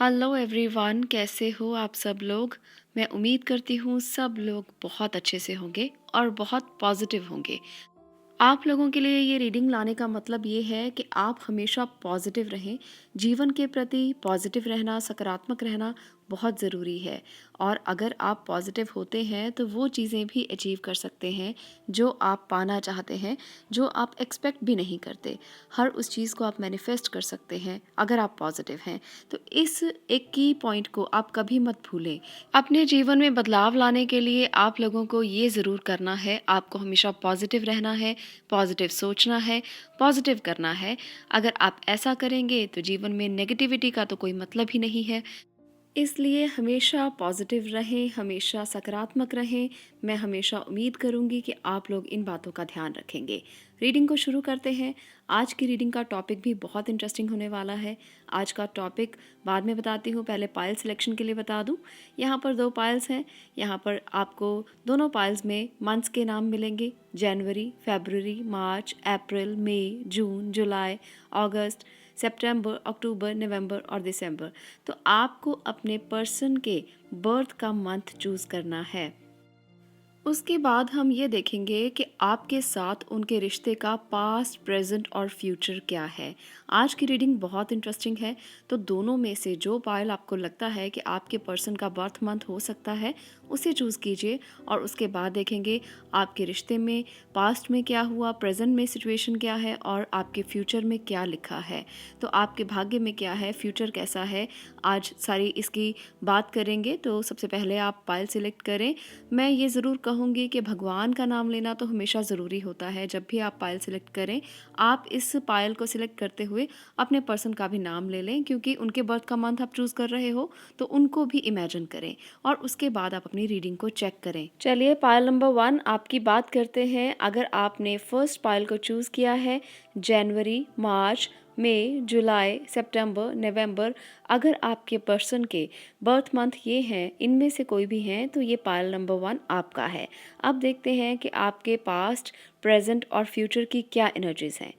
Hello everyone, कैसे हो आप सब लोग। मैं उम्मीद करती हूँ सब लोग बहुत अच्छे से होंगे और बहुत पॉजिटिव होंगे। आप लोगों के लिए ये रीडिंग लाने का मतलब ये है कि आप हमेशा पॉजिटिव रहें। जीवन के प्रति पॉजिटिव रहना, सकारात्मक रहना बहुत ज़रूरी है। और अगर आप पॉजिटिव होते हैं तो वो चीज़ें भी अचीव कर सकते हैं जो आप पाना चाहते हैं, जो आप एक्सपेक्ट भी नहीं करते। हर उस चीज़ को आप मैनिफेस्ट कर सकते हैं अगर आप पॉजिटिव हैं। तो इस एक की पॉइंट को आप कभी मत भूलें। अपने जीवन में बदलाव लाने के लिए आप लोगों को ये ज़रूर करना है, आपको हमेशा पॉजिटिव रहना है, पॉजिटिव सोचना है, पॉजिटिव करना है। अगर आप ऐसा करेंगे तो जीवन में नेगेटिविटी का तो कोई मतलब ही नहीं है। इसलिए हमेशा पॉजिटिव रहें, हमेशा सकारात्मक रहें। मैं हमेशा उम्मीद करूंगी कि आप लोग इन बातों का ध्यान रखेंगे। रीडिंग को शुरू करते हैं। आज की रीडिंग का टॉपिक भी बहुत इंटरेस्टिंग होने वाला है। आज का टॉपिक बाद में बताती हूँ, पहले पायल सिलेक्शन के लिए बता दूँ। यहाँ पर 2 पायल्स हैं। यहाँ पर आपको दोनों पायल्स में मंथ्स के नाम मिलेंगे: जनवरी, फरवरी, मार्च, अप्रैल, मई, जून, जुलाई, अगस्त, सितंबर, अक्टूबर, नवंबर और दिसंबर। तो आपको अपने पर्सन के बर्थ का मंथ चूज करना है। उसके बाद हम ये देखेंगे कि आपके साथ उनके रिश्ते का पास्ट, प्रेजेंट और फ्यूचर क्या है। आज की रीडिंग बहुत इंटरेस्टिंग है। तो दोनों में से जो पायल आपको लगता है कि आपके पर्सन का बर्थ मंथ हो सकता है, उसे चूज़ कीजिए। और उसके बाद देखेंगे आपके रिश्ते में पास्ट में क्या हुआ, प्रेजेंट में सिचुएशन क्या है और आपके फ्यूचर में क्या लिखा है। तो आपके भाग्य में क्या है, फ्यूचर कैसा है, आज सारी इसकी बात करेंगे। तो सबसे पहले आप पायल सिलेक्ट करें। मैं ये ज़रूर कहूँगी कि भगवान का नाम लेना तो हमेशा ज़रूरी होता है। जब भी आप पायल सिलेक्ट करें, आप इस पायल को सिलेक्ट करते हुए अपने पर्सन का भी नाम ले लें, क्योंकि उनके बर्थ का मंथ आप चूज़ कर रहे हो तो उनको भी इमेजिन करें और उसके बाद आप अपनी रीडिंग को चेक करें। चलिए, पायल नंबर 1 आपकी बात करते हैं। अगर आपने फर्स्ट पायल को चूज़ किया है, जनवरी, मार्च, मई, जुलाई, सितंबर, नवंबर, अगर आपके पर्सन के बर्थ मंथ ये हैं, इनमें से कोई भी हैं, तो ये पायल नंबर 1 आपका है। अब देखते हैं कि आपके पास्ट, प्रेजेंट और फ्यूचर की क्या एनर्जीज हैं।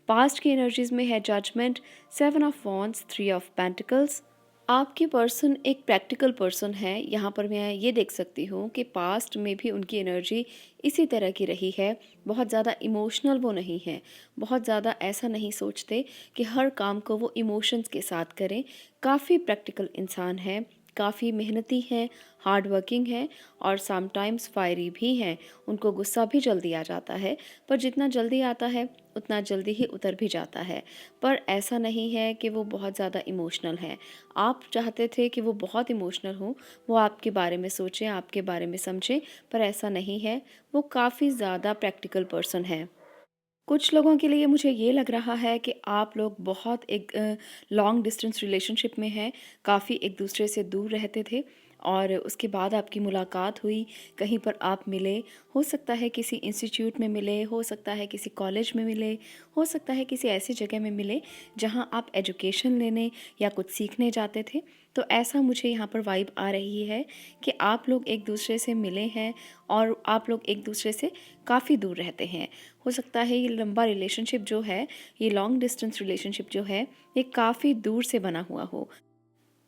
पास्ट की एनर्जीज में है judgement, 7 of wands, 3 of pentacles. आपके पर्सन एक प्रैक्टिकल पर्सन है। यहाँ पर मैं ये देख सकती हूँ कि पास्ट में भी उनकी एनर्जी इसी तरह की रही है। बहुत ज़्यादा इमोशनल वो नहीं है, बहुत ज़्यादा ऐसा नहीं सोचते कि हर काम को वो इमोशंस के साथ करें। काफ़ी प्रैक्टिकल इंसान है, काफ़ी मेहनती हैं, हार्ड वर्किंग हैं और समटाइम्स फायरी भी हैं। उनको गुस्सा भी जल्दी आ जाता है, पर जितना जल्दी आता है उतना जल्दी ही उतर भी जाता है। पर ऐसा नहीं है कि वो बहुत ज़्यादा इमोशनल है। आप चाहते थे कि वो बहुत इमोशनल हो, वो आपके बारे में सोचें, आपके बारे में समझें, पर ऐसा नहीं है। वो काफ़ी ज़्यादा प्रैक्टिकल पर्सन है। कुछ लोगों के लिए मुझे ये लग रहा है कि आप लोग बहुत एक लॉन्ग डिस्टेंस रिलेशनशिप में हैं, काफ़ी एक दूसरे से दूर रहते थे और उसके बाद आपकी मुलाकात हुई, कहीं पर आप मिले। हो सकता है किसी इंस्टीट्यूट में मिले, हो सकता है किसी कॉलेज में मिले, हो सकता है किसी ऐसी जगह में मिले जहाँ आप एजुकेशन लेने या कुछ सीखने जाते थे। तो ऐसा मुझे यहाँ पर वाइब आ रही है कि आप लोग एक दूसरे से मिले हैं और आप लोग एक दूसरे से काफ़ी दूर रहते हैं। हो सकता है ये लंबा रिलेशनशिप जो है, ये लॉन्ग डिस्टेंस रिलेशनशिप जो है, ये काफ़ी दूर से बना हुआ हो।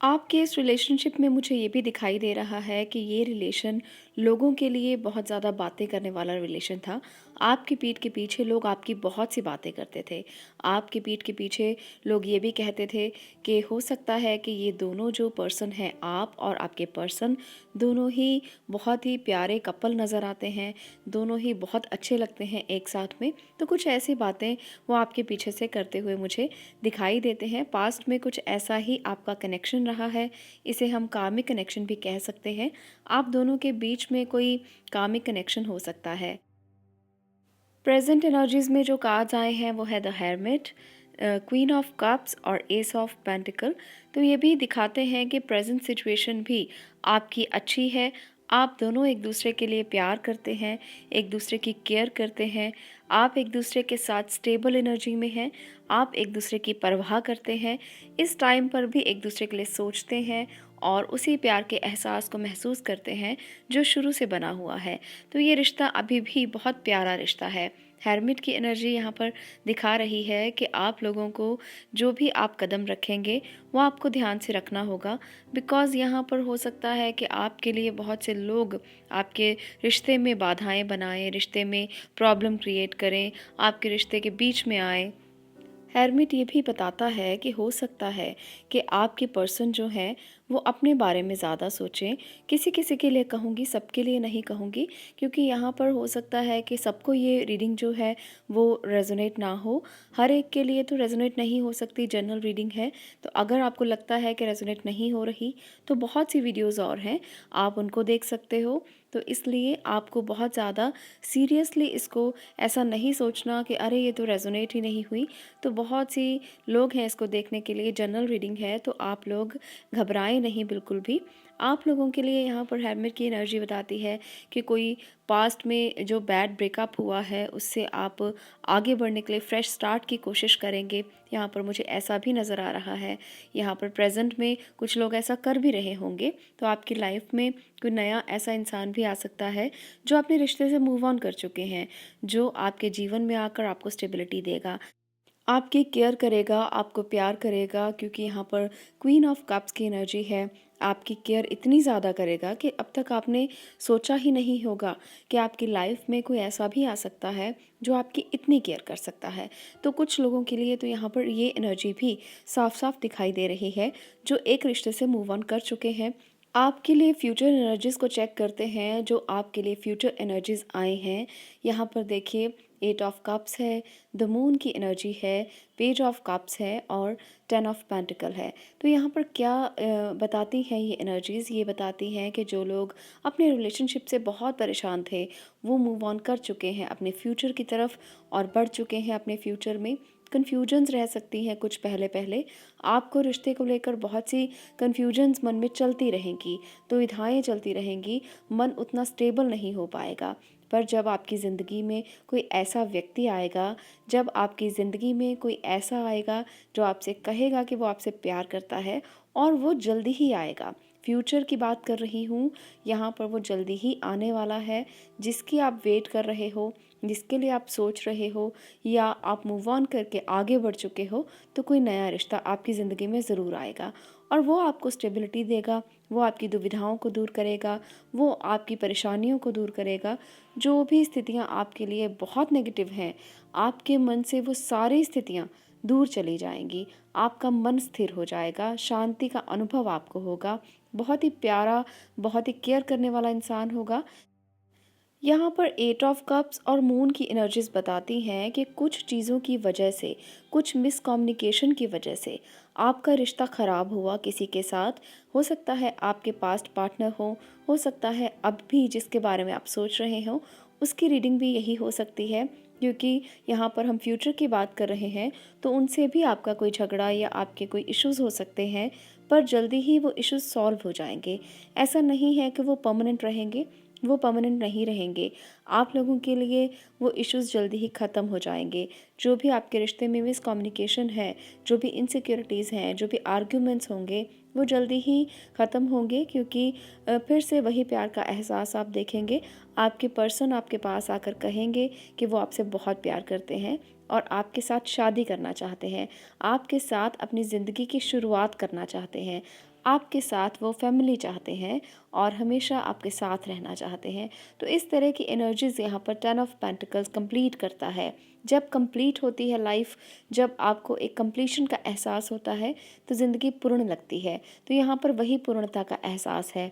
आपके इस रिलेशनशिप में मुझे ये भी दिखाई दे रहा है कि ये रिलेशन लोगों के लिए बहुत ज़्यादा बातें करने वाला रिलेशन था। आपकी पीठ के पीछे लोग आपकी बहुत सी बातें करते थे। आपकी पीठ के पीछे लोग ये भी कहते थे कि हो सकता है कि ये दोनों जो पर्सन हैं, आप और आपके पर्सन, दोनों ही बहुत ही प्यारे कपल नज़र आते हैं, दोनों ही बहुत अच्छे लगते हैं एक साथ में। तो कुछ ऐसी बातें वो आपके पीछे से करते हुए मुझे दिखाई देते हैं। पास्ट में कुछ ऐसा ही आपका कनेक्शन रहा है, इसे हम कार्मिक कनेक्शन भी कह सकते हैं। आप दोनों के बीच में कोई कार्मिक कनेक्शन हो सकता है। प्रेजेंट एनर्जीज में जो कार्ड्स आए हैं वो है the hermit, queen of cups और एस ऑफ पेंटिकल। तो ये भी दिखाते हैं कि प्रेजेंट सिचुएशन भी आपकी अच्छी है। आप दोनों एक दूसरे के लिए प्यार करते हैं, एक दूसरे की केयर करते हैं, आप एक दूसरे के साथ स्टेबल एनर्जी में हैं, आप एक दूसरे की परवाह करते हैं। इस टाइम पर भी एक दूसरे के लिए सोचते हैं और उसी प्यार के एहसास को महसूस करते हैं जो शुरू से बना हुआ है। तो ये रिश्ता अभी भी बहुत प्यारा रिश्ता है। हेरमिट की एनर्जी यहाँ पर दिखा रही है कि आप लोगों को जो भी आप कदम रखेंगे वो आपको ध्यान से रखना होगा, बिकॉज़ यहाँ पर हो सकता है कि आपके लिए बहुत से लोग आपके रिश्ते में बाधाएँ बनाएँ, रिश्ते में प्रॉब्लम क्रिएट करें, आपके रिश्ते के बीच में आएँ। हेरमिट ये भी बताता है कि हो सकता है कि आपके पर्सन जो हैं वो अपने बारे में ज़्यादा सोचें। किसी किसी के लिए कहूँगी, सबके लिए नहीं कहूँगी, क्योंकि यहाँ पर हो सकता है कि सबको ये रीडिंग जो है वो रेजोनेट ना हो। हर एक के लिए तो रेजोनेट नहीं हो सकती, जनरल रीडिंग है। तो अगर आपको लगता है कि रेजोनेट नहीं हो रही तो बहुत सी वीडियोज़ और हैं, आप उनको देख सकते हो। तो इसलिए आपको बहुत ज़्यादा सीरियसली इसको ऐसा नहीं सोचना कि अरे ये तो रेजोनेट ही नहीं हुई। तो बहुत सी लोग हैं इसको देखने के लिए, जनरल रीडिंग है, तो आप लोग घबराएं नहीं बिल्कुल भी। आप लोगों के लिए यहाँ पर हेरमिट की एनर्जी बताती है कि कोई पास्ट में जो बैड ब्रेकअप हुआ है उससे आप आगे बढ़ने के लिए फ्रेश स्टार्ट की कोशिश करेंगे। यहाँ पर मुझे ऐसा भी नज़र आ रहा है। यहाँ पर प्रेजेंट में कुछ लोग ऐसा कर भी रहे होंगे, तो आपकी लाइफ में कोई नया ऐसा इंसान भी आ सकता है जो अपने रिश्ते से मूव ऑन कर चुके हैं, जो आपके जीवन में आकर आपको स्टेबिलिटी देगा, आपकी केयर करेगा, आपको प्यार करेगा, क्योंकि यहाँ पर क्वीन ऑफ कप्स की एनर्जी है। आपकी केयर इतनी ज़्यादा करेगा कि अब तक आपने सोचा ही नहीं होगा कि आपकी लाइफ में कोई ऐसा भी आ सकता है जो आपकी इतनी केयर कर सकता है। तो कुछ लोगों के लिए तो यहाँ पर ये एनर्जी भी साफ साफ दिखाई दे रही है, जो एक रिश्ते से मूव ऑन कर चुके हैं। आपके लिए फ्यूचर एनर्जीज़ को चेक करते हैं, जो आपके लिए फ्यूचर एनर्जीज़ आए हैं। यहाँ पर देखिए, एट ऑफ कप्स है, द मून की एनर्जी है, पेज ऑफ कप्स है और 10 ऑफ पेंटिकल है। तो यहाँ पर क्या बताती हैं ये एनर्जीज़? ये बताती हैं कि जो लोग अपने रिलेशनशिप से बहुत परेशान थे वो मूव ऑन कर चुके हैं अपने फ्यूचर की तरफ और बढ़ चुके हैं अपने फ्यूचर में। कन्फ्यूजन्स रह सकती हैं कुछ पहले पहले, आपको रिश्ते को लेकर बहुत सी कन्फ्यूजन्स मन में चलती रहेंगी, दुविधाएं चलती रहेंगी, मन उतना स्टेबल नहीं हो पाएगा। पर जब आपकी ज़िंदगी में कोई ऐसा व्यक्ति आएगा, जब आपकी ज़िंदगी में कोई ऐसा आएगा जो आपसे कहेगा कि वो आपसे प्यार करता है, और वो जल्दी ही आएगा, फ्यूचर की बात कर रही हूँ, यहाँ पर वो जल्दी ही आने वाला है, जिसकी आप वेट कर रहे हो, जिसके लिए आप सोच रहे हो, या आप मूव ऑन करके आगे बढ़ चुके हो, तो कोई नया रिश्ता आपकी ज़िंदगी में ज़रूर आएगा और वो आपको स्टेबिलिटी देगा, वो आपकी दुविधाओं को दूर करेगा, वो आपकी परेशानियों को दूर करेगा। जो भी स्थितियाँ आपके लिए बहुत नेगेटिव हैं, आपके मन से वो सारी स्थितियाँ दूर चली जाएंगी, आपका मन स्थिर हो जाएगा, शांति का अनुभव आपको होगा, बहुत ही प्यारा, बहुत ही केयर करने वाला इंसान होगा। यहाँ पर एट ऑफ कप्स और मून की एनर्जीज बताती हैं कि कुछ चीज़ों की वजह से, कुछ मिसकम्युनिकेशन की वजह से आपका रिश्ता ख़राब हुआ किसी के साथ। हो सकता है आपके पास्ट पार्टनर हो सकता है अब भी जिसके बारे में आप सोच रहे हो उसकी रीडिंग भी यही हो सकती है, क्योंकि यहाँ पर हम फ्यूचर की बात कर रहे हैं, तो उनसे भी आपका कोई झगड़ा या आपके कोई इश्यूज़ हो सकते हैं, पर जल्दी ही वो इश्यूज़ सॉल्व हो जाएंगे। ऐसा नहीं है कि वो परमानेंट रहेंगे, वो परमानेंट नहीं रहेंगे। आप लोगों के लिए वो इश्यूज़ जल्दी ही ख़त्म हो जाएंगे। जो भी आपके रिश्ते में मिसकम्युनिकेशन है, जो भी इनसिक्योरिटीज़ हैं, जो भी आर्ग्यूमेंट्स होंगे, वो जल्दी ही ख़त्म होंगे, क्योंकि फिर से वही प्यार का एहसास आप देखेंगे। आपके पर्सन आपके पास आकर कहेंगे कि वो आपसे बहुत प्यार करते हैं और आपके साथ शादी करना चाहते हैं, आपके साथ अपनी ज़िंदगी की शुरुआत करना चाहते हैं, आपके साथ वो फैमिली चाहते हैं और हमेशा आपके साथ रहना चाहते हैं। तो इस तरह की एनर्जीज़ यहाँ पर 10 ऑफ पेंटिकल्स कंप्लीट करता है। जब कंप्लीट होती है लाइफ, जब आपको एक कंप्लीशन का एहसास होता है, तो ज़िंदगी पूर्ण लगती है। तो यहाँ पर वही पूर्णता का एहसास है।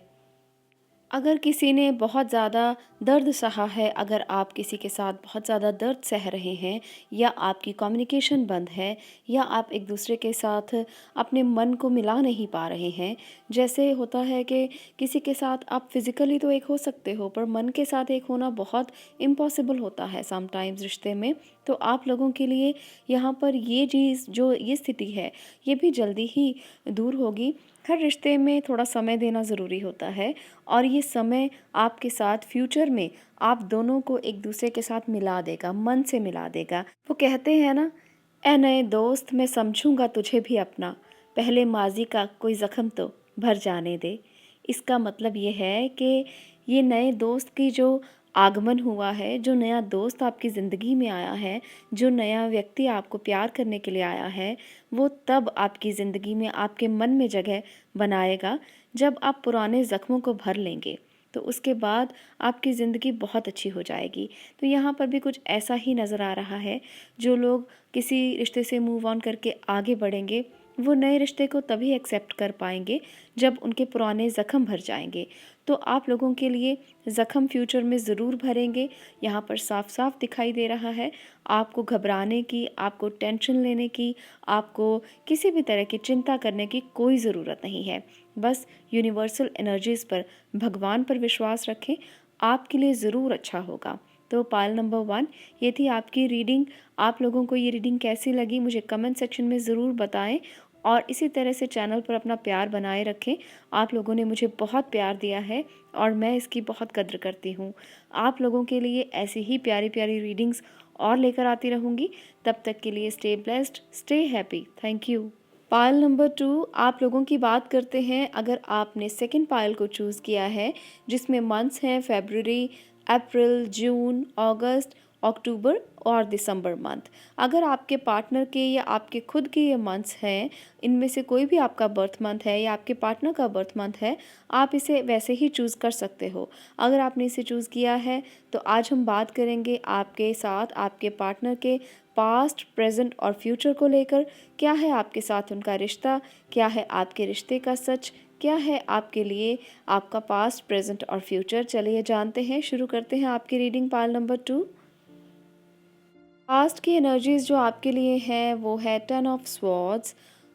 अगर किसी ने बहुत ज़्यादा दर्द सहा है, अगर आप किसी के साथ बहुत ज़्यादा दर्द सह रहे हैं, या आपकी कम्युनिकेशन बंद है, या आप एक दूसरे के साथ अपने मन को मिला नहीं पा रहे हैं, जैसे होता है कि किसी के साथ आप फिज़िकली तो एक हो सकते हो पर मन के साथ एक होना बहुत इम्पॉसिबल होता है समटाइम्स रिश्ते में। तो आप लोगों के लिए यहाँ पर ये चीज़, जो ये स्थिति है, ये भी जल्दी ही दूर होगी। हर रिश्ते में थोड़ा समय देना ज़रूरी होता है, और ये समय आपके साथ फ्यूचर में आप दोनों को एक दूसरे के साथ मिला देगा, मन से मिला देगा। वो कहते हैं ना, ए नए दोस्त मैं समझूंगा तुझे भी अपना, पहले माजी का कोई ज़ख्म तो भर जाने दे। इसका मतलब ये है कि ये नए दोस्त की जो आगमन हुआ है, जो नया दोस्त आपकी ज़िंदगी में आया है, जो नया व्यक्ति आपको प्यार करने के लिए आया है, वो तब आपकी ज़िंदगी में आपके मन में जगह बनाएगा जब आप पुराने ज़ख्मों को भर लेंगे। तो उसके बाद आपकी ज़िंदगी बहुत अच्छी हो जाएगी। तो यहाँ पर भी कुछ ऐसा ही नज़र आ रहा है, जो लोग किसी रिश्ते से मूव ऑन करके आगे बढ़ेंगे, वो नए रिश्ते को तभी एक्सेप्ट कर पाएंगे जब उनके पुराने ज़ख्म भर जाएंगे। तो आप लोगों के लिए ज़ख्म फ्यूचर में ज़रूर भरेंगे, यहाँ पर साफ साफ दिखाई दे रहा है। आपको घबराने की, आपको टेंशन लेने की, आपको किसी भी तरह की चिंता करने की कोई ज़रूरत नहीं है। बस यूनिवर्सल एनर्जीज़ पर, भगवान पर विश्वास रखें, आपके लिए ज़रूर अच्छा होगा। तो पायल नंबर 1, ये थी आपकी रीडिंग। आप लोगों को ये रीडिंग कैसी लगी मुझे कमेंट सेक्शन में ज़रूर बताएं, और इसी तरह से चैनल पर अपना प्यार बनाए रखें। आप लोगों ने मुझे बहुत प्यार दिया है और मैं इसकी बहुत कद्र करती हूँ। आप लोगों के लिए ऐसी ही प्यारी प्यारी रीडिंग्स और लेकर आती रहूँगी। तब तक के लिए stay blessed, stay happy. Thank you. Pile number 2, आप लोगों की बात करते हैं। अगर आपने सेकंड पायल को चूज़ किया है, जिसमें मंथ्स हैं फरवरी, अप्रैल, जून, अगस्त, अक्टूबर और दिसंबर मंथ। अगर आपके पार्टनर के या आपके खुद के ये मंथ्स हैं, इनमें से कोई भी आपका बर्थ मंथ है या आपके पार्टनर का बर्थ मंथ है, आप इसे वैसे ही चूज़ कर सकते हो। अगर आपने इसे चूज़ किया है तो आज हम बात करेंगे आपके साथ आपके पार्टनर के पास्ट, प्रेजेंट और फ्यूचर को लेकर। क्या है आपके साथ उनका रिश्ता, क्या है आपके रिश्ते का सच, क्या है आपके लिए आपका पास्ट, प्रेजेंट और फ्यूचर। चलिए जानते हैं, शुरू करते हैं आपकी रीडिंग पायल नंबर 2। पास्ट की एनर्जीज जो आपके लिए हैं वो है 10 ऑफ स्वॉर्ड्स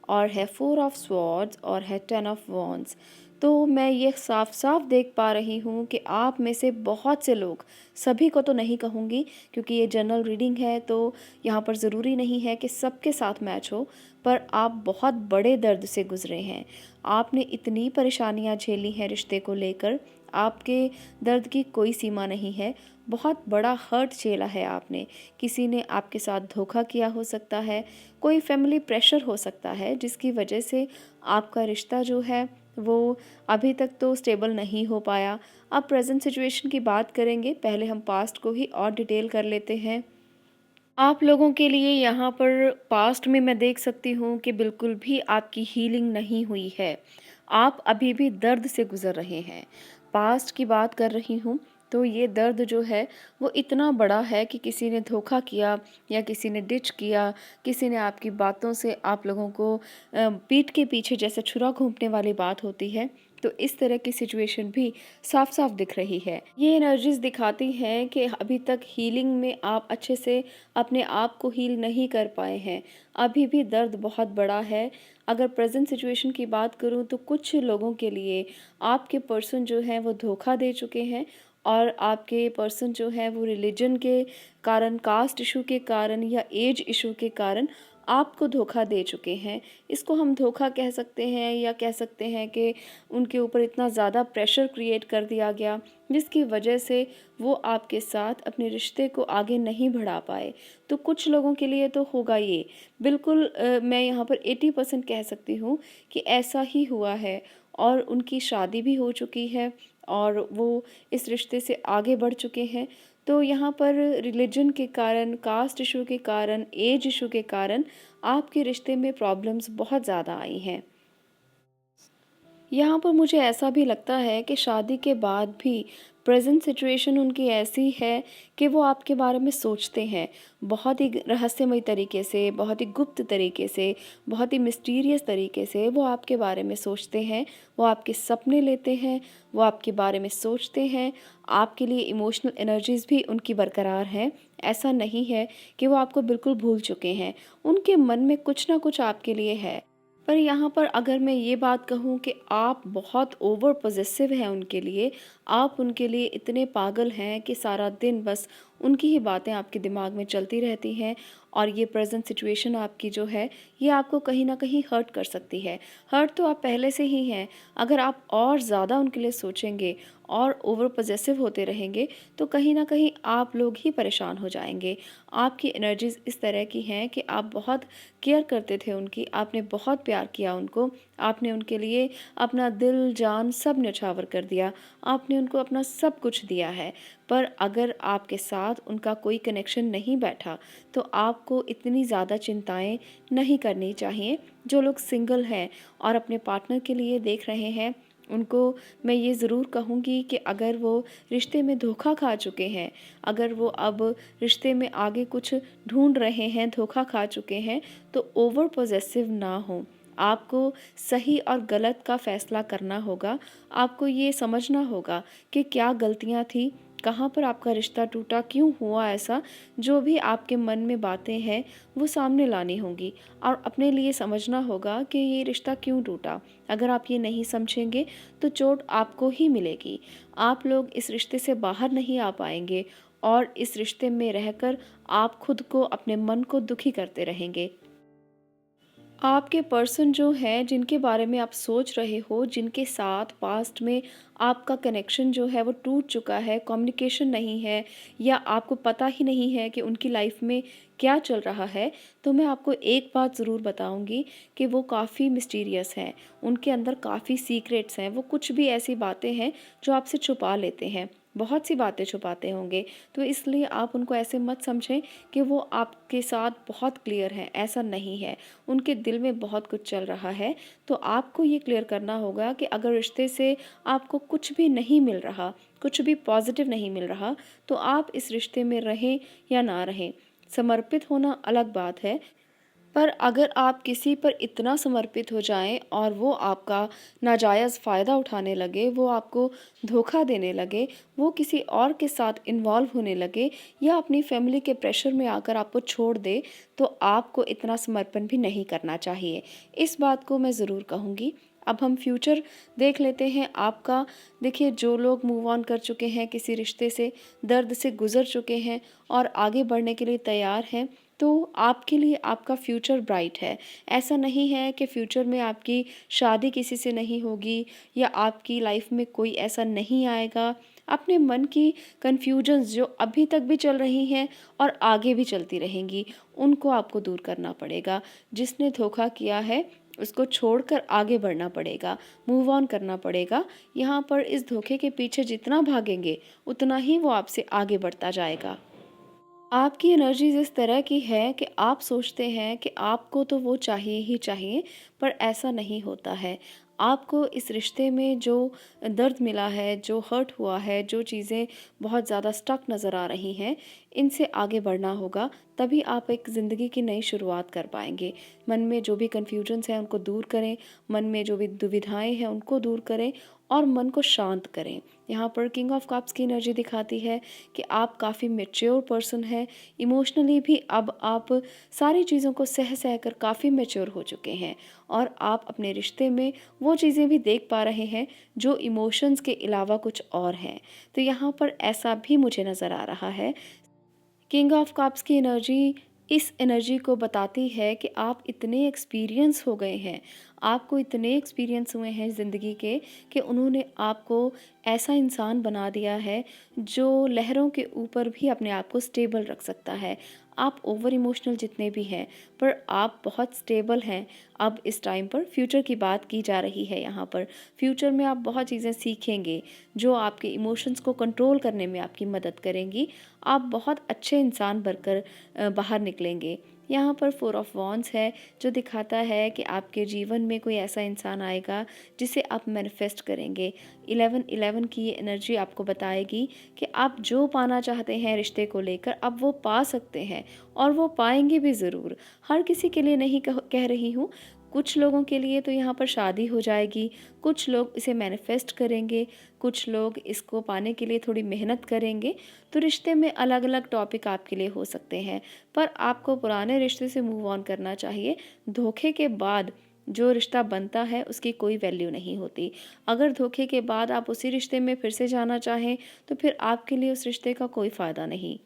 और है 4 ऑफ स्वॉर्ड्स और है 10 ऑफ वॉन्ड्स। तो मैं ये साफ साफ देख पा रही हूँ कि आप में से बहुत से लोग, सभी को तो नहीं कहूँगी क्योंकि ये जनरल रीडिंग है, तो यहाँ पर ज़रूरी नहीं है कि सबके साथ मैच हो, पर आप बहुत बड़े दर्द से गुजरे हैं। आपने इतनी परेशानियाँ झेली हैं रिश्ते को लेकर, आपके दर्द की कोई सीमा नहीं है। बहुत बड़ा हर्ट झेला है आपने। किसी ने आपके साथ धोखा किया हो सकता है, कोई फैमिली प्रेशर हो सकता है जिसकी वजह से आपका रिश्ता जो है वो अभी तक तो स्टेबल नहीं हो पाया। अब प्रेजेंट सिचुएशन की बात करेंगे, पहले हम पास्ट को ही और डिटेल कर लेते हैं। आप लोगों के लिए यहाँ पर पास्ट में मैं देख सकती हूँ कि बिल्कुल भी आपकी हीलिंग नहीं हुई है। आप अभी भी दर्द से गुज़र रहे हैं। पास्ट की बात कर रही हूँ, तो ये दर्द जो है वो इतना बड़ा है कि किसी ने धोखा किया या किसी ने डिच किया, किसी ने आपकी बातों से आप लोगों को पीठ के पीछे जैसे छुरा घोंपने वाली बात होती है, तो इस तरह की सिचुएशन भी साफ साफ दिख रही है। ये एनर्जीज दिखाती हैं कि अभी तक हीलिंग में आप अच्छे से अपने आप को हील नहीं कर पाए हैं। अभी भी दर्द बहुत बड़ा है। अगर प्रेजेंट सिचुएशन की बात करूं तो कुछ लोगों के लिए आपके पर्सन जो हैं वो धोखा दे चुके हैं, और आपके पर्सन जो है वो रिलीजन के कारण, कास्ट इशू के कारण या एज इशू के कारण आपको धोखा दे चुके हैं। इसको हम धोखा कह सकते हैं या कह सकते हैं कि उनके ऊपर इतना ज़्यादा प्रेशर क्रिएट कर दिया गया जिसकी वजह से वो आपके साथ अपने रिश्ते को आगे नहीं बढ़ा पाए। तो कुछ लोगों के लिए तो होगा ये, बिल्कुल मैं यहाँ पर 80% कह सकती हूँ कि ऐसा ही हुआ है, और उनकी शादी भी हो चुकी है और वो इस रिश्ते से आगे बढ़ चुके हैं। तो यहाँ पर रिलीजन के कारण, कास्ट इशू के कारण, एज इशू के कारण आपके रिश्ते में प्रॉब्लम्स बहुत ज़्यादा आई हैं। यहाँ पर मुझे ऐसा भी लगता है कि शादी के बाद भी प्रेजेंट सिचुएशन उनकी ऐसी है कि वो आपके बारे में सोचते हैं बहुत ही रहस्यमय तरीके से, बहुत ही गुप्त तरीके से, बहुत ही मिस्टीरियस तरीके से वो आपके बारे में सोचते हैं। वो आपके सपने लेते हैं, वो आपके बारे में सोचते हैं। आपके लिए इमोशनल एनर्जीज भी उनकी बरकरार हैं। ऐसा नहीं है कि वो आपको बिल्कुल भूल चुके हैं। उनके मन में कुछ ना कुछ आपके लिए है। पर यहाँ पर अगर मैं ये बात कहूँ कि आप बहुत ओवर पॉसेसिव हैं उनके लिए, आप उनके लिए इतने पागल हैं कि सारा दिन बस उनकी ही बातें आपके दिमाग में चलती रहती हैं, और ये प्रेजेंट सिचुएशन आपकी जो है ये आपको कहीं ना कहीं हर्ट कर सकती है। हर्ट तो आप पहले से ही हैं। अगर आप और ज़्यादा उनके लिए सोचेंगे और ओवर पॉसेसिव होते रहेंगे तो कहीं ना कहीं आप लोग ही परेशान हो जाएंगे। आपकी एनर्जीज इस तरह की हैं कि आप बहुत केयर करते थे उनकी, आपने बहुत प्यार किया उनको, आपने उनके लिए अपना दिल जान सब न्यौछावर कर दिया, आपने उनको अपना सब कुछ दिया है। पर अगर आपके साथ उनका कोई कनेक्शन नहीं बैठा तो आपको इतनी ज़्यादा चिंताएं नहीं करनी चाहिए। जो लोग सिंगल हैं और अपने पार्टनर के लिए देख रहे हैं, उनको मैं ये ज़रूर कहूँगी कि अगर वो रिश्ते में धोखा खा चुके हैं, अगर वो अब रिश्ते में आगे कुछ ढूंढ रहे हैं, धोखा खा चुके हैं, तो ओवर पॉसेसिव ना हो। आपको सही और गलत का फैसला करना होगा। आपको ये समझना होगा कि क्या गलतियाँ थी, कहाँ पर आपका रिश्ता टूटा, क्यों हुआ ऐसा। जो भी आपके मन में बातें हैं वो सामने लानी होंगी और अपने लिए समझना होगा कि ये रिश्ता क्यों टूटा। अगर आप ये नहीं समझेंगे तो चोट आपको ही मिलेगी। आप लोग इस रिश्ते से बाहर नहीं आ पाएंगे और इस रिश्ते में रहकर आप खुद को, अपने मन को दुखी करते रहेंगे। आपके पर्सन जो हैं, जिनके बारे में आप सोच रहे हो, जिनके साथ पास्ट में आपका कनेक्शन जो है वो टूट चुका है, कम्युनिकेशन नहीं है या आपको पता ही नहीं है कि उनकी लाइफ में क्या चल रहा है, तो मैं आपको एक बात ज़रूर बताऊंगी कि वो काफ़ी मिस्टीरियस हैं। उनके अंदर काफ़ी सीक्रेट्स हैं। वो कुछ भी ऐसी बातें हैं जो आपसे छुपा लेते हैं। बहुत सी बातें छुपाते होंगे। तो इसलिए आप उनको ऐसे मत समझें कि वो आपके साथ बहुत क्लियर हैं, ऐसा नहीं है। उनके दिल में बहुत कुछ चल रहा है। तो आपको ये क्लियर करना होगा कि अगर रिश्ते से आपको कुछ भी नहीं मिल रहा, कुछ भी पॉजिटिव नहीं मिल रहा, तो आप इस रिश्ते में रहें या ना रहें। समर्पित होना अलग बात है, पर अगर आप किसी पर इतना समर्पित हो जाएं और वो आपका नाजायज़ फ़ायदा उठाने लगे, वो आपको धोखा देने लगे, वो किसी और के साथ इन्वॉल्व होने लगे या अपनी फैमिली के प्रेशर में आकर आपको छोड़ दे, तो आपको इतना समर्पण भी नहीं करना चाहिए। इस बात को मैं ज़रूर कहूँगी। अब हम फ्यूचर देख लेते हैं आपका। देखिए, जो लोग मूव ऑन कर चुके हैं किसी रिश्ते से, दर्द से गुज़र चुके हैं और आगे बढ़ने के लिए तैयार हैं, तो आपके लिए आपका फ्यूचर ब्राइट है। ऐसा नहीं है कि फ्यूचर में आपकी शादी किसी से नहीं होगी या आपकी लाइफ में कोई ऐसा नहीं आएगा। अपने मन की कन्फ्यूजन्स जो अभी तक भी चल रही हैं और आगे भी चलती रहेंगी, उनको आपको दूर करना पड़ेगा। जिसने धोखा किया है उसको छोड़कर आगे बढ़ना पड़ेगा, मूव ऑन करना पड़ेगा। यहाँ पर इस धोखे के पीछे जितना भागेंगे उतना ही वो आपसे आगे बढ़ता जाएगा। आपकी एनर्जीज़ इस तरह की है कि आप सोचते हैं कि आपको तो वो चाहिए ही चाहिए, पर ऐसा नहीं होता है। आपको इस रिश्ते में जो दर्द मिला है, जो हर्ट हुआ है, जो चीज़ें बहुत ज़्यादा स्टक नज़र आ रही हैं, इनसे आगे बढ़ना होगा। तभी आप एक ज़िंदगी की नई शुरुआत कर पाएंगे। मन में जो भी कन्फ्यूजन्स हैं उनको दूर करें, मन में जो भी दुविधाएं हैं उनको दूर करें और मन को शांत करें। यहाँ पर किंग ऑफ कप्स की एनर्जी दिखाती है कि आप काफ़ी मैच्योर पर्सन हैं। इमोशनली भी अब आप सारी चीज़ों को सह सह कर काफ़ी मैच्योर हो चुके हैं और आप अपने रिश्ते में वो चीज़ें भी देख पा रहे हैं जो इमोशंस के अलावा कुछ और हैं। तो यहाँ पर ऐसा भी मुझे नज़र आ रहा है। किंग ऑफ कप्स की एनर्जी इस एनर्जी को बताती है कि आप इतने एक्सपीरियंस हो गए हैं, आपको इतने एक्सपीरियंस हुए हैं ज़िंदगी के कि उन्होंने आपको ऐसा इंसान बना दिया है जो लहरों के ऊपर भी अपने आप को स्टेबल रख सकता है। आप ओवर इमोशनल जितने भी हैं, पर आप बहुत स्टेबल हैं। अब इस टाइम पर फ्यूचर की बात की जा रही है यहाँ पर। फ्यूचर में आप बहुत चीज़ें सीखेंगे जो आपके इमोशंस को कंट्रोल करने में आपकी मदद करेंगी। आप बहुत अच्छे इंसान बनकर बाहर निकलेंगे। यहाँ पर 4 ऑफ वॉन्ड्स है जो दिखाता है कि आपके जीवन में कोई ऐसा इंसान आएगा जिसे आप मैनिफेस्ट करेंगे। 11-11 की ये एनर्जी आपको बताएगी कि आप जो पाना चाहते हैं रिश्ते को लेकर, अब वो पा सकते हैं और वो पाएंगे भी ज़रूर। हर किसी के लिए नहीं कह रही हूँ। कुछ लोगों के लिए तो यहाँ पर शादी हो जाएगी, कुछ लोग इसे मैनिफेस्ट करेंगे, कुछ लोग इसको पाने के लिए थोड़ी मेहनत करेंगे। तो रिश्ते में अलग अलग टॉपिक आपके लिए हो सकते हैं, पर आपको पुराने रिश्ते से मूव ऑन करना चाहिए। धोखे के बाद जो रिश्ता बनता है उसकी कोई वैल्यू नहीं होती। अगर धोखे के बाद आप उसी रिश्ते में फिर से जाना चाहें तो फिर आपके लिए उस रिश्ते का कोई फ़ायदा नहीं।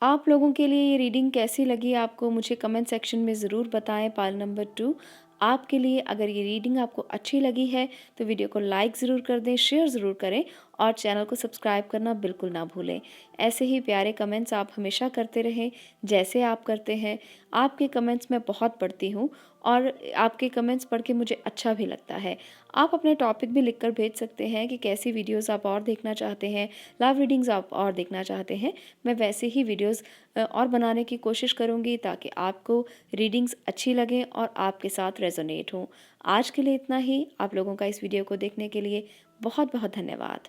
आप लोगों के लिए ये रीडिंग कैसी लगी आपको मुझे कमेंट सेक्शन में ज़रूर बताएं। पाल नंबर 2 आपके लिए। अगर ये रीडिंग आपको अच्छी लगी है तो वीडियो को लाइक ज़रूर कर दें, शेयर ज़रूर करें और चैनल को सब्सक्राइब करना बिल्कुल ना भूलें। ऐसे ही प्यारे कमेंट्स आप हमेशा करते रहें जैसे आप करते हैं। आपके कमेंट्स मैं बहुत पढ़ती हूँ और आपके कमेंट्स पढ़ के मुझे अच्छा भी लगता है। आप अपने टॉपिक भी लिखकर भेज सकते हैं कि कैसी वीडियोस आप और देखना चाहते हैं, लव रीडिंग्स आप और देखना चाहते हैं। मैं वैसे ही वीडियोस और बनाने की कोशिश करूँगी ताकि आपको रीडिंग्स अच्छी लगें और आपके साथ रेजोनेट हों। आज के लिए इतना ही। आप लोगों का इस वीडियो को देखने के लिए बहुत बहुत धन्यवाद।